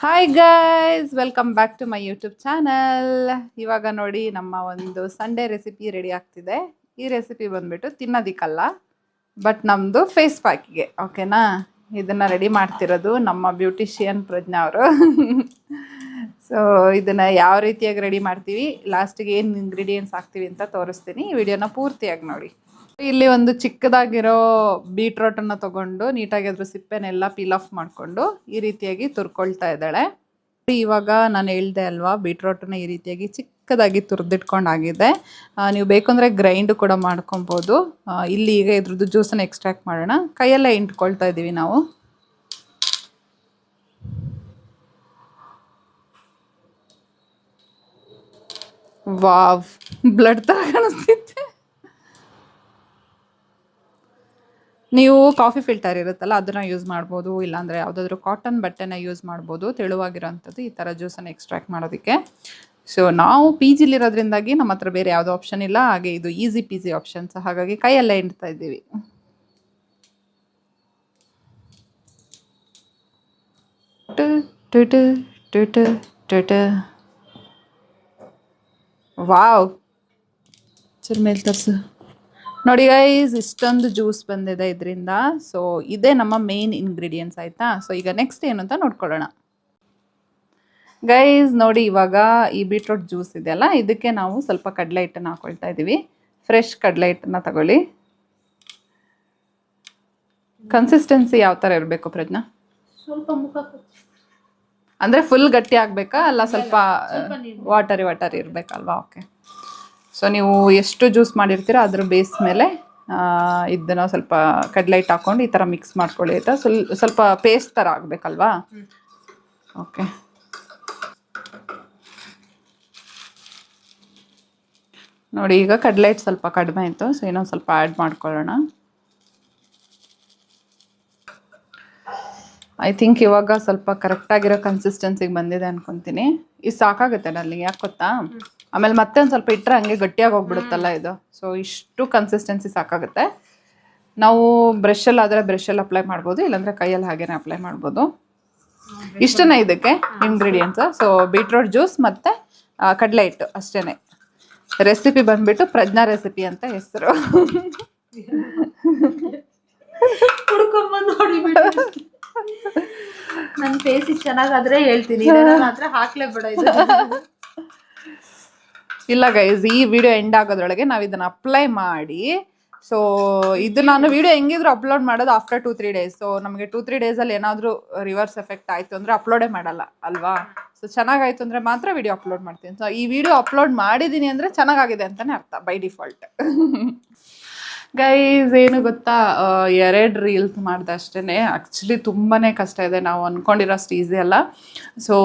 Hi guys, welcome back to my YouTube channel. ಇವಾಗ ನೋಡಿ ನಮ್ಮ ಒಂದು ಸಂಡೇ ರೆಸಿಪಿ ರೆಡಿ ಆಗ್ತಿದೆ. ಈ ರೆಸಿಪಿ ಬಂದ್ಬಿಟ್ಟು ತಿನ್ನೋದಿಕ್ಕಲ್ಲ, ಬಟ್ ನಮ್ಮದು ಫೇಸ್ ಪ್ಯಾಕಿಗೆ. ಓಕೆನಾ? ಇದನ್ನು ರೆಡಿ ಮಾಡ್ತಿರೋದು ನಮ್ಮ ಬ್ಯೂಟಿಷಿಯನ್ ಪ್ರಜ್ಞಾ ಅವರು. ಸೊ ಇದನ್ನು ಯಾವ ರೀತಿಯಾಗಿ ರೆಡಿ ಮಾಡ್ತೀವಿ, ಲಾಸ್ಟಿಗೆ ಏನು ಇಂಗ್ರೀಡಿಯೆಂಟ್ಸ್ ಹಾಕ್ತೀವಿ ಅಂತ ತೋರಿಸ್ತೀನಿ. ಈ ವಿಡಿಯೋನ ಪೂರ್ತಿಯಾಗಿ ನೋಡಿ. ಇಲ್ಲಿ ಒಂದು ಚಿಕ್ಕದಾಗಿರೋ ಬೀಟ್ರೋಟನ್ನು ತಗೊಂಡು ನೀಟಾಗಿ ಅದ್ರ ಸಿಪ್ಪೆನೆಲ್ಲ ಪೀಲ್ ಆಫ್ ಮಾಡಿಕೊಂಡು ಈ ರೀತಿಯಾಗಿ ತುರ್ಕೊಳ್ತಾ ಇದ್ದಾಳೆ. ಇವಾಗ ನಾನು ಹೇಳ್ದೆ ಅಲ್ವಾ, ಬೀಟ್ರೋಟನ್ನ ಈ ರೀತಿಯಾಗಿ ಚಿಕ್ಕದಾಗಿ ತುರಿದಿಟ್ಕೊಂಡಾಗಿದೆ. ನೀವು ಬೇಕಂದರೆ ಗ್ರೈಂಡ್ ಕೂಡ ಮಾಡ್ಕೊಬೋದು. ಇಲ್ಲಿ ಈಗ ಇದ್ರದ್ದು ಜ್ಯೂಸನ್ನು ಎಕ್ಸ್ಟ್ರಾಕ್ಟ್ ಮಾಡೋಣ. ಕೈಯಲ್ಲೇ ಇಂಟ್ಕೊಳ್ತಾ ಇದ್ದೀವಿ ನಾವು. ವಾವ್, ಬ್ಲಡ್ ಥರ ಕಾಣಿಸ್ತಿತ್ತು. ನೀವು ಕಾಫಿ ಫಿಲ್ಟರ್ ಇರುತ್ತಲ್ಲ, ಅದನ್ನು ಯೂಸ್ ಮಾಡ್ಬೋದು. ಇಲ್ಲಾಂದರೆ ಯಾವುದಾದ್ರೂ ಕಾಟನ್ ಬಟ್ಟೆನ ಯೂಸ್ ಮಾಡ್ಬೋದು, ತೆಳುವಾಗಿರೋಂಥದ್ದು ಈ ಥರ ಜ್ಯೂಸನ್ನು ಎಕ್ಸ್ಟ್ರಾಕ್ಟ್ ಮಾಡೋದಕ್ಕೆ. ಸೊ ನಾವು ಪಿ ಜಿಲಿರೋದ್ರಿಂದಾಗಿ ನಮ್ಮ ಹತ್ರ ಬೇರೆ ಯಾವುದೋ ಆಪ್ಷನ್ ಇಲ್ಲ. ಹಾಗೆ ಇದು ಈಸಿ ಪೀಸಿ ಆಪ್ಷನ್ಸ್, ಹಾಗಾಗಿ ಕೈಯಲ್ಲೇ ಹಿಂಡ್ತಾ ಇದ್ದೀವಿ. ವಾವ್, ಮೇಲೆ ತರಿಸು ನೋಡಿ ಗೈಸ್, ಇಷ್ಟೊಂದು ಜ್ಯೂಸ್ ಬಂದಿದೆ ಇದರಿಂದ. ಸೊ ಇದೇ ನಮ್ಮ ಮೇನ್ ಇಂಗ್ರೀಡಿಯೆಂಟ್ಸ್, ಆಯಿತಾ? ಸೊ ಈಗ ನೆಕ್ಸ್ಟ್ ಏನು ಅಂತ ನೋಡ್ಕೊಳ್ಳೋಣ. ಗೈಸ್ ನೋಡಿ, ಇವಾಗ ಈ ಬೀಟ್ರೂಟ್ ಜ್ಯೂಸ್ ಇದೆಯಲ್ಲ, ಇದಕ್ಕೆ ನಾವು ಸ್ವಲ್ಪ ಕಡಲೆ ಹಿಟ್ಟನ್ನು ಹಾಕೊಳ್ತಾ ಇದ್ದೀವಿ. ಫ್ರೆಶ್ ಕಡಲೆ ಹಿಟ್ಟನ್ನು ತಗೊಳ್ಳಿ. ಕನ್ಸಿಸ್ಟೆನ್ಸಿ ಯಾವ ಥರ ಇರಬೇಕು ಪ್ರಜ್ಞಾ? ಸ್ವಲ್ಪ ಮುಖ ಅಂದರೆ ಫುಲ್ ಗಟ್ಟಿ ಆಗಬೇಕಾ, ಅಲ್ಲ ಸ್ವಲ್ಪ ವಾಟರಿ ಇರಬೇಕಲ್ವಾ? ಓಕೆ. ಸೊ ನೀವು ಎಷ್ಟು ಜ್ಯೂಸ್ ಮಾಡಿರ್ತೀರೋ ಅದ್ರ ಬೇಸ್ ಮೇಲೆ ಇದನ್ನು ಸ್ವಲ್ಪ ಕಡಲೆ ಹಿಟ್ಟು ಹಾಕ್ಕೊಂಡು ಈ ಥರ ಮಿಕ್ಸ್ ಮಾಡ್ಕೊಳ್ಳಿ, ಆಯಿತಾ? ಸ್ವಲ್ಪ ಪೇಸ್ಟ್ ಥರ ಆಗಬೇಕಲ್ವಾ? ಓಕೆ. ನೋಡಿ, ಈಗ ಕಡಲೆ ಹಿಟ್ಟು ಸ್ವಲ್ಪ ಕಡಿಮೆ ಆಯಿತು. ಸೊ ಇನ್ನೊಂದು ಸ್ವಲ್ಪ ಆ್ಯಡ್ ಮಾಡ್ಕೊಳ್ಳೋಣ. ಐ ಥಿಂಕ್ ಇವಾಗ ಸ್ವಲ್ಪ ಕರೆಕ್ಟಾಗಿರೋ ಕನ್ಸಿಸ್ಟೆನ್ಸಿಗೆ ಬಂದಿದೆ ಅನ್ಕೊತೀನಿ. ಇದು ಸಾಕಾಗುತ್ತೆ ನನಗೆ, ಯಾಕೆ ಗೊತ್ತಾ? ಆಮೇಲೆ ಮತ್ತೆ ಒಂದು ಸ್ವಲ್ಪ ಇಟ್ಟರೆ ಹಂಗೆ ಗಟ್ಟಿಯಾಗಿ ಹೋಗ್ಬಿಡುತ್ತಲ್ಲ ಇದು. ಸೊ ಇಷ್ಟು ಕನ್ಸಿಸ್ಟೆನ್ಸಿ ಸಾಕಾಗುತ್ತೆ. ನಾವು ಬ್ರಷಲ್ಲಿ ಆದರೆ ಬ್ರಷಲ್ಲಿ ಅಪ್ಲೈ ಮಾಡ್ಬೋದು, ಇಲ್ಲಾಂದರೆ ಕೈಯಲ್ಲಿ ಹಾಗೇನೆ ಅಪ್ಲೈ ಮಾಡ್ಬೋದು. ಇಷ್ಟನೇ ಇದಕ್ಕೆ ಇಂಗ್ರೀಡಿಯೆಂಟ್ಸ್. ಸೊ ಬೀಟ್ರೂಟ್ ಜ್ಯೂಸ್ ಮತ್ತು ಕಡಲೆ ಹಿಟ್ಟು ಅಷ್ಟೇ. ರೆಸಿಪಿ ಬಂದುಬಿಟ್ಟು ಪ್ರಜ್ಞಾ ರೆಸಿಪಿ ಅಂತ ಹೆಸರು. ಹುಡ್ಕೊಂಬಂದು ನೋಡಿ, ನನ್ನ ಫೇಸ್ ಚೆನ್ನಾಗಾದ್ರೆ ಹೇಳ್ತೀನಿ, ಮಾತ್ರ ಹಾಕ್ಲೇಬೇಡ ಇದು. ಇಲ್ಲ ಗೈಸ್, ಈ ವಿಡಿಯೋ ಎಂಡ್ ಆಗೋದ್ರೊಳಗೆ ನಾವು ಇದನ್ನು ಅಪ್ಲೈ ಮಾಡಿ, ಸೊ ಇದು ನಾನು ವಿಡಿಯೋ ಹೆಂಗಿದ್ರು ಅಪ್ಲೋಡ್ ಮಾಡೋದು ಆಫ್ಟರ್ 2-3 ಡೇಸ್. ಸೊ ನಮಗೆ 2-3 ಡೇಸಲ್ಲಿ ಏನಾದರೂ ರಿವರ್ಸ್ ಎಫೆಕ್ಟ್ ಆಯಿತು ಅಂದರೆ ಅಪ್ಲೋಡೇ ಮಾಡಲ್ಲ ಅಲ್ವಾ? ಸೊ ಚೆನ್ನಾಗಾಯಿತು ಅಂದರೆ ಮಾತ್ರ ವಿಡಿಯೋ ಅಪ್ಲೋಡ್ ಮಾಡ್ತೀನಿ. ಸೊ ಈ ವಿಡಿಯೋ ಅಪ್ಲೋಡ್ ಮಾಡಿದ್ದೀನಿ ಅಂದರೆ ಚೆನ್ನಾಗಾಗಿದೆ ಅಂತಲೇ ಅರ್ಥ ಬೈ ಡಿಫಾಲ್ಟ್. ಗೈಸ್ ಏನು ಗೊತ್ತಾ, 2 ರೀಲ್ಸ್ ಮಾಡಿದೆ ಅಷ್ಟೇ. ಆ್ಯಕ್ಚುಲಿ ತುಂಬಾ ಕಷ್ಟ ಇದೆ, ನಾವು ಅಂದ್ಕೊಂಡಿರೋಷ್ಟು ಈಸಿ ಅಲ್ಲ. ಸೊ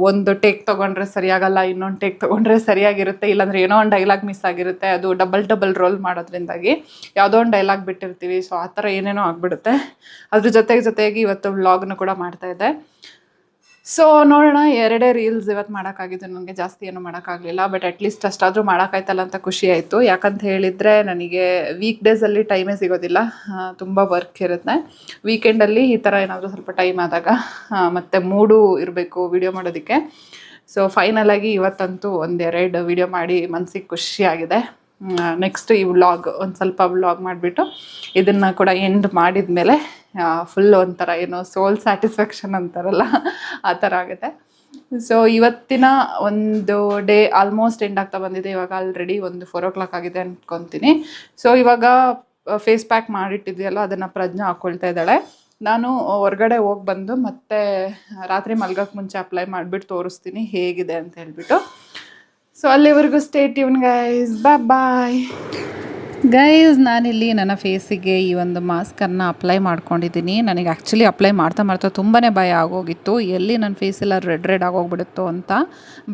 ಒಂದು ಟೇಕ್ ತೊಗೊಂಡ್ರೆ ಸರಿಯಾಗಲ್ಲ, ಇನ್ನೊಂದು ಟೇಕ್ ತೊಗೊಂಡ್ರೆ ಸರಿಯಾಗಿರುತ್ತೆ, ಇಲ್ಲಾಂದರೆ ಏನೋ ಒಂದು ಡೈಲಾಗ್ ಮಿಸ್ ಆಗಿರುತ್ತೆ. ಅದು ಡಬಲ್ ರೋಲ್ ಮಾಡೋದ್ರಿಂದಾಗಿ ಯಾವುದೋ ಒಂದು ಡೈಲಾಗ್ ಬಿಟ್ಟಿರ್ತೀವಿ. ಸೊ ಆ ಥರ ಏನೇನೋ ಆಗಿಬಿಡುತ್ತೆ. ಅದ್ರ ಜೊತೆಗೆ ಇವತ್ತು ವ್ಲಾಗ್ನು ಕೂಡ ಮಾಡ್ತಾಯಿದ್ದೆ. ಸೊ ನೋಡೋಣ, 2 ರೀಲ್ಸ್ ಇವತ್ತು ಮಾಡೋಕ್ಕಾಗಿದ್ದು. ನನಗೆ ಜಾಸ್ತಿ ಏನೂ ಮಾಡೋಕ್ಕಾಗಲಿಲ್ಲ, ಬಟ್ ಅಟ್ಲೀಸ್ಟ್ ಅಷ್ಟಾದರೂ ಮಾಡೋಕ್ಕಾಯ್ತಲ್ಲ ಅಂತ ಖುಷಿ ಆಯಿತು. ಯಾಕಂತ ಹೇಳಿದರೆ ನನಗೆ ವೀಕ್ ಡೇಸಲ್ಲಿ ಟೈಮೇ ಸಿಗೋದಿಲ್ಲ, ತುಂಬ ವರ್ಕ್ ಇರುತ್ತೆ. ವೀಕೆಂಡಲ್ಲಿ ಈ ಥರ ಏನಾದರೂ ಸ್ವಲ್ಪ ಟೈಮ್ ಆದಾಗ ಮತ್ತು ಮೂಡು ಇರಬೇಕು ವಿಡಿಯೋ ಮಾಡೋದಕ್ಕೆ. ಸೊ ಫೈನಲಾಗಿ ಇವತ್ತಂತೂ 1-2 ವಿಡಿಯೋ ಮಾಡಿ ಮನಸ್ಸಿಗೆ ಖುಷಿಯಾಗಿದೆ. ನೆಕ್ಸ್ಟ್ ಈ ವ್ಲಾಗ್ ಒಂದು ಸ್ವಲ್ಪ ವ್ಲಾಗ್ ಮಾಡಿಬಿಟ್ಟು ಇದನ್ನು ಕೂಡ ಎಂಡ್ ಮಾಡಿದ ಮೇಲೆ ಫುಲ್ ಒಂಥರ ಏನೋ ಸೋಲ್ ಸ್ಯಾಟಿಸ್ಫ್ಯಾಕ್ಷನ್ ಅಂತಾರಲ್ಲ, ಆ ಥರ ಆಗುತ್ತೆ. ಸೊ ಇವತ್ತಿನ ಒಂದು ಡೇ ಆಲ್ಮೋಸ್ಟ್ ಎಂಡ್ ಆಗ್ತಾ ಬಂದಿದೆ. ಇವಾಗ ಆಲ್ರೆಡಿ ಒಂದು 4 o'clock ಆಗಿದೆ ಅಂದ್ಕೊತೀನಿ. ಸೊ ಇವಾಗ ಫೇಸ್ ಪ್ಯಾಕ್ ಮಾಡಿಟ್ಟಿದೆಯಲ್ಲ, ಅದನ್ನು ಪ್ರಜ್ಞಾ ಹಾಕ್ಕೊಳ್ತಾ ಇದ್ದಾಳೆ. ನಾನು ಹೊರಗಡೆ ಹೋಗಿ ಬಂದು ಮತ್ತೆ ರಾತ್ರಿ ಮಲ್ಗೋಕ್ಕೆ ಮುಂಚೆ ಅಪ್ಲೈ ಮಾಡಿಬಿಟ್ಟು ತೋರಿಸ್ತೀನಿ ಹೇಗಿದೆ ಅಂತ ಹೇಳ್ಬಿಟ್ಟು. ಸೊ ಅಲ್ಲಿವರೆಗೂ ಸ್ಟೇ ಟ್ಯೂನ್ ಗೈಸ್, ಬಾಯ್. ಗೈಸ್, ನಾನಿಲ್ಲಿ ನನ್ನ ಫೇಸಿಗೆ ಈ ಒಂದು ಮಾಸ್ಕನ್ನು ಅಪ್ಲೈ ಮಾಡ್ಕೊಂಡಿದ್ದೀನಿ. ನನಗೆ ಆ್ಯಕ್ಚುಲಿ ಅಪ್ಲೈ ಮಾಡ್ತಾ ತುಂಬಾ ಭಯ ಆಗೋಗಿತ್ತು, ಎಲ್ಲಿ ನನ್ನ ಫೇಸೆಲ್ಲ ರೆಡ್ ಆಗೋಗ್ಬಿಡುತ್ತೋ ಅಂತ.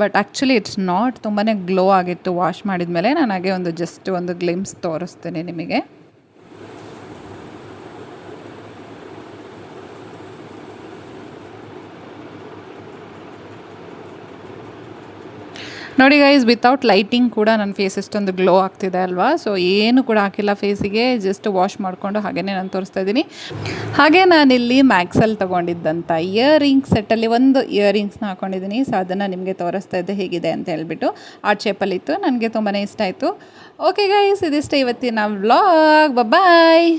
ಬಟ್ ಆ್ಯಕ್ಚುಲಿ ಇಟ್ಸ್ ನಾಟ್, ತುಂಬಾ ಗ್ಲೋ ಆಗಿತ್ತು ವಾಶ್ ಮಾಡಿದ ಮೇಲೆ. ನನಗೆ ಒಂದು ಜಸ್ಟ್ ಒಂದು ಗ್ಲಿಮ್ಸ್ ತೋರಿಸ್ತೀನಿ ನಿಮಗೆ. ನೋಡಿ ಗೈಸ್, ವಿತೌಟ್ ಲೈಟಿಂಗ್ ಕೂಡ ನನ್ನ ಫೇಸ್ ಎಷ್ಟೊಂದು ಗ್ಲೋ ಆಗ್ತಿದೆ ಅಲ್ವಾ. ಸೊ ಏನು ಕೂಡ ಹಾಕಿಲ್ಲ ಫೇಸಿಗೆ, ಜಸ್ಟ್ ವಾಶ್ ಮಾಡಿಕೊಂಡು ಹಾಗೇ ನಾನು ತೋರಿಸ್ತಾ ಇದ್ದೀನಿ. ಹಾಗೆ ನಾನಿಲ್ಲಿ ಮ್ಯಾಕ್ಸಲ್ಲಿ ತೊಗೊಂಡಿದ್ದಂಥ ಇಯರಿಂಗ್ಸ್ ಸೆಟ್ಟಲ್ಲಿ ಒಂದು ಇಯರಿಂಗ್ಸ್ನ ಹಾಕ್ಕೊಂಡಿದ್ದೀನಿ. ಸೊ ಅದನ್ನು ನಿಮಗೆ ತೋರಿಸ್ತಾ ಇದ್ದೆ ಹೇಗಿದೆ ಅಂತ ಹೇಳ್ಬಿಟ್ಟು. ಆರ್ಟ್ ಶೇಪಲ್ಲಿತ್ತು, ನನಗೆ ತುಂಬಾ ಇಷ್ಟ ಆಯಿತು. ಓಕೆ ಗೈಸ್, ಇದಿಷ್ಟೇ ಇವತ್ತಿನ ವ್ಲಾಗ್. ಬಾಯ್.